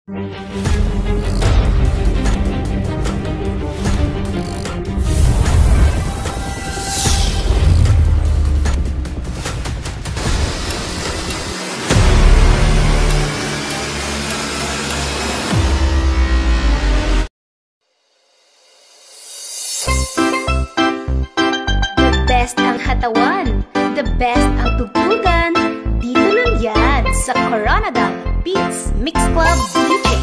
The best ang tugtugan, dito lang yan sa Coronada Beats Mix Club DJs.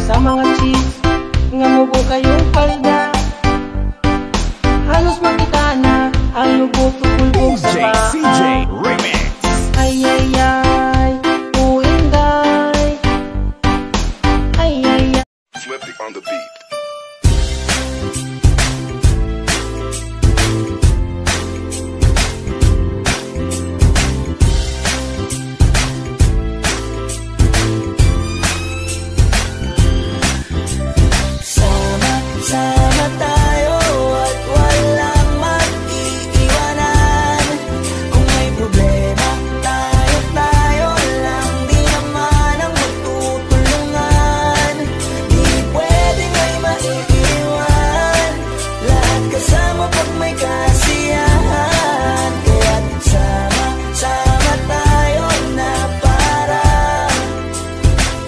Sa mga chicks nga mubo kayong palda, halos makita na ang lubot tulbog sa paa. CJ Remix. Ay ay ay, uinday. Ay ay ay. Flip it on the beat. Sama tayo at walang mag-iiwanan. Kung may problema, tayo lang, di naman ang magtutulungan. Di pwedeng may maiiwan, lahat kasama pag may kasiyahan. Kaya't sama tayo na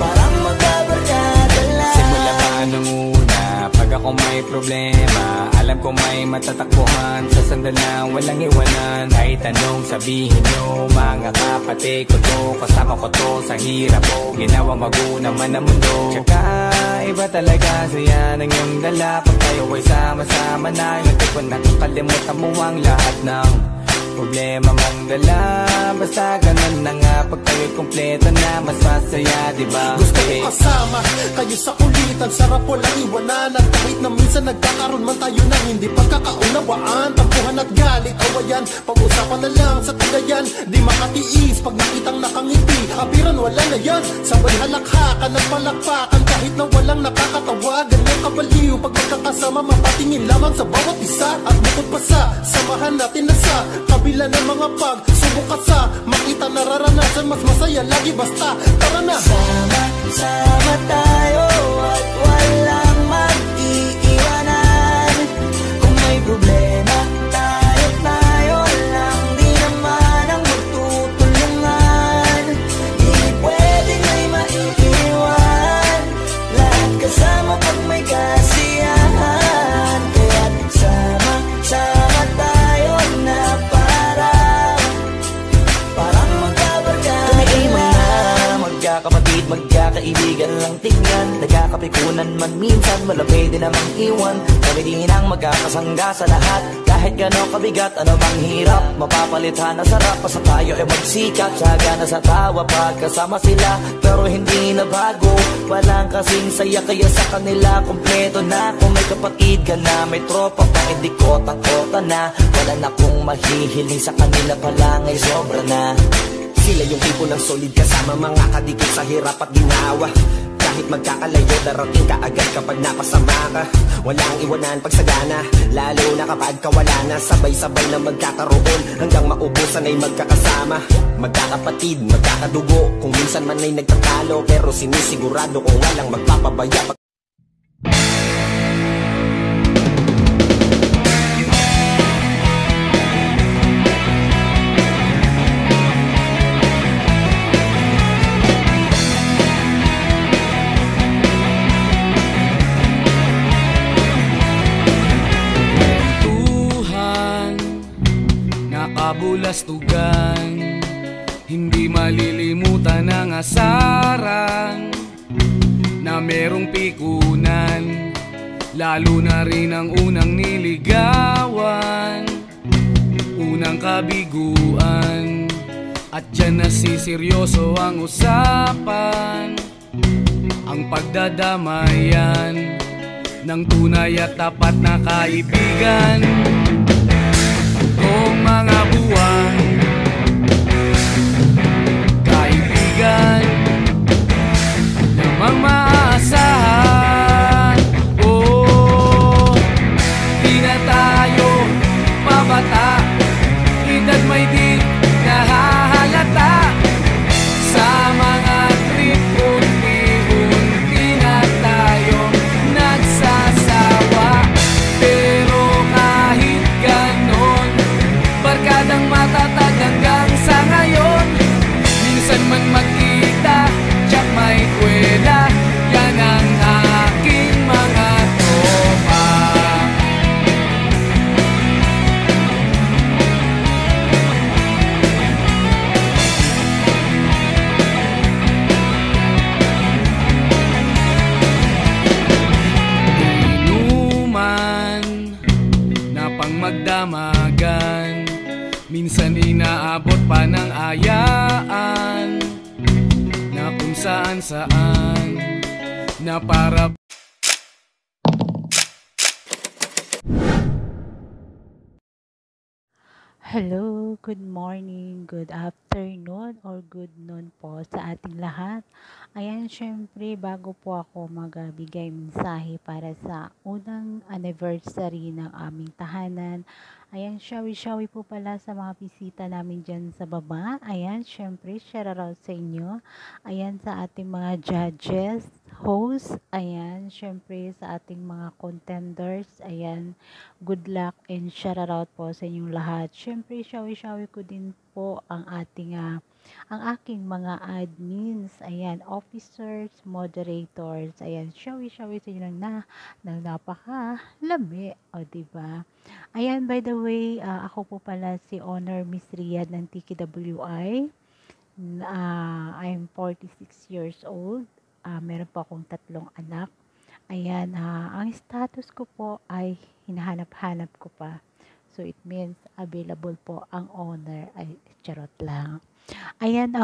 parang magkabarkada lang. Simula pa nung pag ako may problema, alam ko may matatakbuhan. Sa sandal na walang iwanan, kahit anong sabihin nyo, mga kapatid ko to, kasama ko to sa hirap ko, ginawa mago naman ang mundo. Tsaka iba talaga saya ng iyong dala, pag tayo ay sama-sama na, yung tipo nakakalimutan mo ang lahat ng problema mong dala. Basta ganun na nga, pag tayo'y kompleto na, mas masaya, diba? Gusto ko kasama kayo sa kulitan, sarap walang iwanan. At kahit na minsan nagkakaroon man tayo ng hindi pagkakaunawaan, tampuhan at galit, awayan, pag-usapan na lang sa tagayan. Di makatiis pag nakitang nakangiti, apiran wala na yan. Sabay halakhakan at palakpakan, kahit na walang nakakatawa. Ganyan kabaliw pag magkakasama, mapatingin lamang sa bawat isa. At bukod pa sa samahan natin na sa kabila ng mga pagsubok at sa makita nararanasan, mas masaya lagi basta tara na. Sama tayo at walang mag-iiwanan. Kung may problema, tayo lang, di naman ang magtutulungan. Di pwedeng may maiiwan, lahat kasama pag may kasiyahan. Kaya't sama tayo na parang magkabarkada. Magkakapatid, magkakaibigan lang tingnan, nagkakapikunan man minsan, wala pwede namang iwan. Kami din ang magkakasangga sa lahat, kahit gano'ng kabigat, ano bang hirap, mapapalitan na sarap. Basta tayo ay magsikap, tsaga na sa tawa pagkasama sila, pero hindi na bago, walang kasing saya. Kaya sa kanila kompleto na, kung may kapatid ka na, may tropa pa, hindi kota-kota na. Wala na kong mahihiling sa kanila pala, ngay sobra na. Sila yung tipo ng solid kasama, mga kadikit sa hirap at ginawa. Kahit magkakalayo, darating ka agad kapag napasama ka. Walang iwanan pag sagana, lalo na kapag kawala na. Sabay-sabay na magkakaroon, hanggang maubusan ay magkakasama. Magkakapatid, magkakadugo, kung minsan man ay nagtatalo, pero sinisigurado kung walang magpapabaya. kabulastugan, hindi malilimutan ang asaran na merong pikunan, lalo na rin ang unang niligawan, unang kabiguan. At dyan nasiseryoso ang usapan, ang pagdadamayan ng tunay at tapat na kaibigan. Kung mga buwan, kaibigan namang maaasahan. Oh, di na tayo pabata, edad may di nahahalata. Sa mga trip, unti-unti na tayo nagsasawa. Pero kahit ganon, barkadang matatag hanggang sa ngayon. Minsan man magkita, tsak may kwela, yan ang aking mga tropa. Inuman na pang magdamagan, minsan inaabot pa ng ayaan, na kung saan-saan, na para Hello, good morning, good afternoon, or good noon po sa ating lahat. Ayan, syempre, bago po ako magbigay mensahe para sa unang anniversary ng aming tahanan, ayan, shawi-shawi po pala sa mga bisita namin dyan sa baba. Ayan, syempre, shout out sa inyo. Ayan, sa ating mga judges, host, ayan, syempre, sa ating mga contenders, ayan, good luck and shout out po sa inyong lahat. Syempre, shawi-shawi ko din po ang ang aking mga admins, ayan, officers, moderators, ayan, shawi-shawi sa inyo ng napaka-lami, o diba? Ayan, by the way, ako po pala si Honor Miss Riyad ng TKWI. I'm 46 years old. Meron po akong 3 anak. Ayan, ang status ko po ay hinahanap-hanap ko pa. So, it means available po ang owner. Ay, charot lang. Ayan,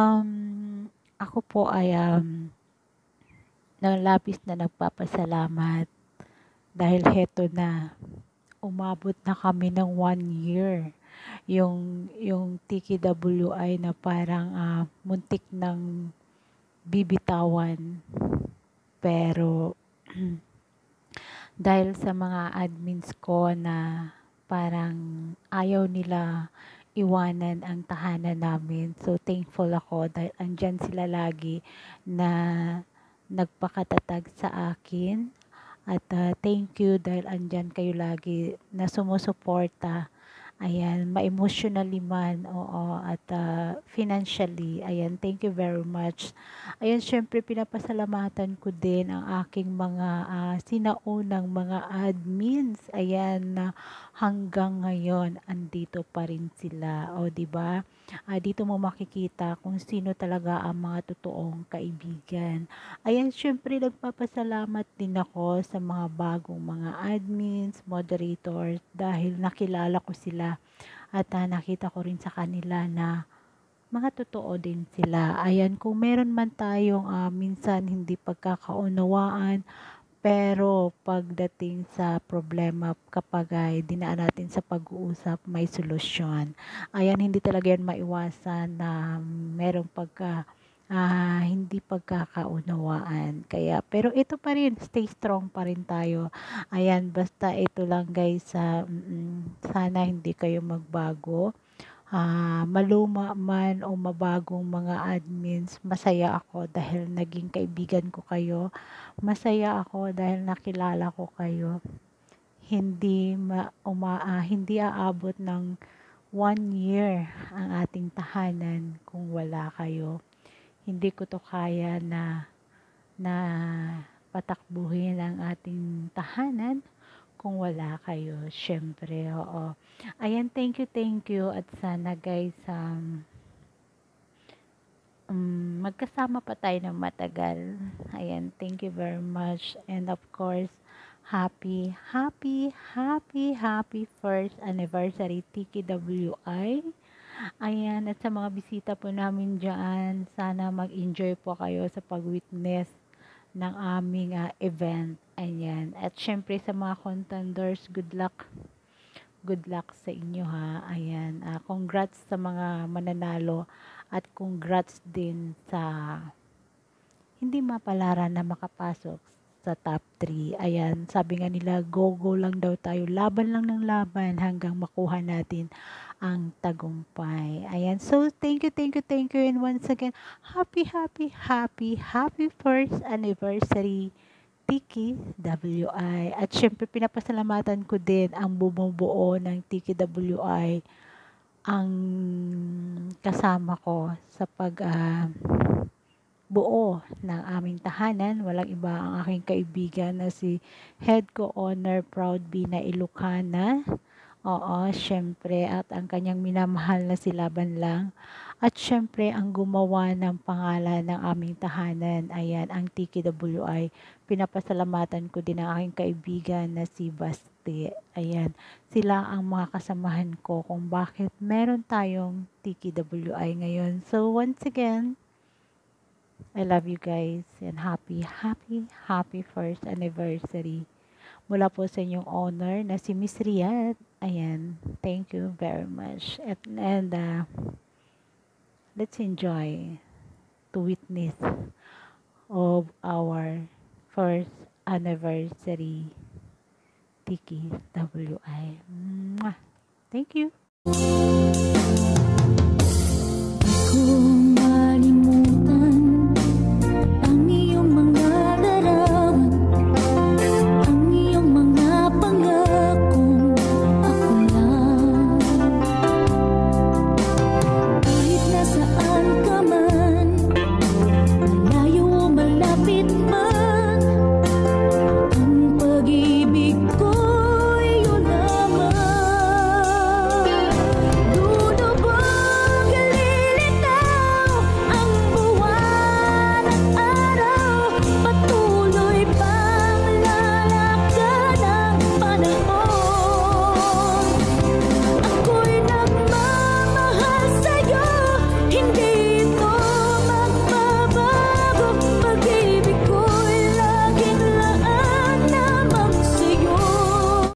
ako po ay nalapis na nagpapasalamat dahil heto na, umabot na kami ng 1 year. Yung TKWI na parang muntik ng bibitawan. Pero, dahil sa mga admins ko na parang ayaw nila iwanan ang tahanan namin. So, thankful ako dahil andyan sila lagi na nagpakatatag sa akin. At thank you dahil andyan kayo lagi na sumusuporta. Ayan, ma-emotionally man, oo, at financially. Ayan, thank you very much. Ayan, syempre pinapasalamatan ko din ang aking mga sinaunang mga admins. Ayan, na hanggang ngayon andito pa rin sila. O, di ba? Dito mo makikita kung sino talaga ang mga totoong kaibigan. Ayan, syempre nagpapasalamat din ako sa mga bagong mga admins, moderators, dahil nakilala ko sila at nakita ko rin sa kanila na mga totoo din sila. Ayan, kung meron man tayong minsan hindi pagkakaunawaan, pero pagdating sa problema, kapag ay dinaan natin sa pag-uusap, may solusyon. Ayan, hindi talaga yan maiwasan na merong hindi pagkakaunawaan. Kaya, pero ito pa rin, stay strong pa rin tayo. Ayan, basta ito lang guys, sana hindi kayo magbago. Maluma man o mabagong mga admins, masaya ako dahil naging kaibigan ko kayo. Masaya ako dahil nakilala ko kayo. Hindi aabot ng 1 year ang ating tahanan kung wala kayo. Hindi ko to kaya na patakbuhin ang ating tahanan kung wala kayo. Syempre, oo. Ayan, thank you. At sana guys, magkasama pa tayo ng matagal. Ayan, thank you very much. And of course, happy first anniversary TKWI. Ayan, at sa mga bisita po namin dyan, sana mag-enjoy po kayo sa pag-witness ng aming event. Ayan. At syempre sa mga contenders, good luck. Good luck sa inyo ha. Ayan. Congrats sa mga mananalo at congrats din sa hindi mapalaran na makapasok sa top 3. Ayan. Sabi nga nila, go lang daw tayo. Laban lang ng laban hanggang makuha natin ang tagumpay. Ayan. So, thank you. And once again, happy first anniversary TKWI. At syempre, pinapasalamatan ko din ang bumubuo ng TKWI, ang kasama ko sa buo ng aming tahanan. Walang iba ang aking kaibigan na si Head Co-Owner Proud Bina Ilocana. Oo, syempre, at ang kanyang minamahal na si Laban Lang. At syempre, ang gumawa ng pangalan ng aming tahanan, ayan, ang TKWI. Pinapasalamatan ko din ang aking kaibigan na si Basti. Ayan, sila ang mga kasamahan ko kung bakit meron tayong TKWI ngayon. So, once again, I love you guys and happy first anniversary. Mula po sa inyong owner na si Miss Riyadh. Ayan, thank you very much. And let's enjoy to witness of our first anniversary TKWI. Thank you.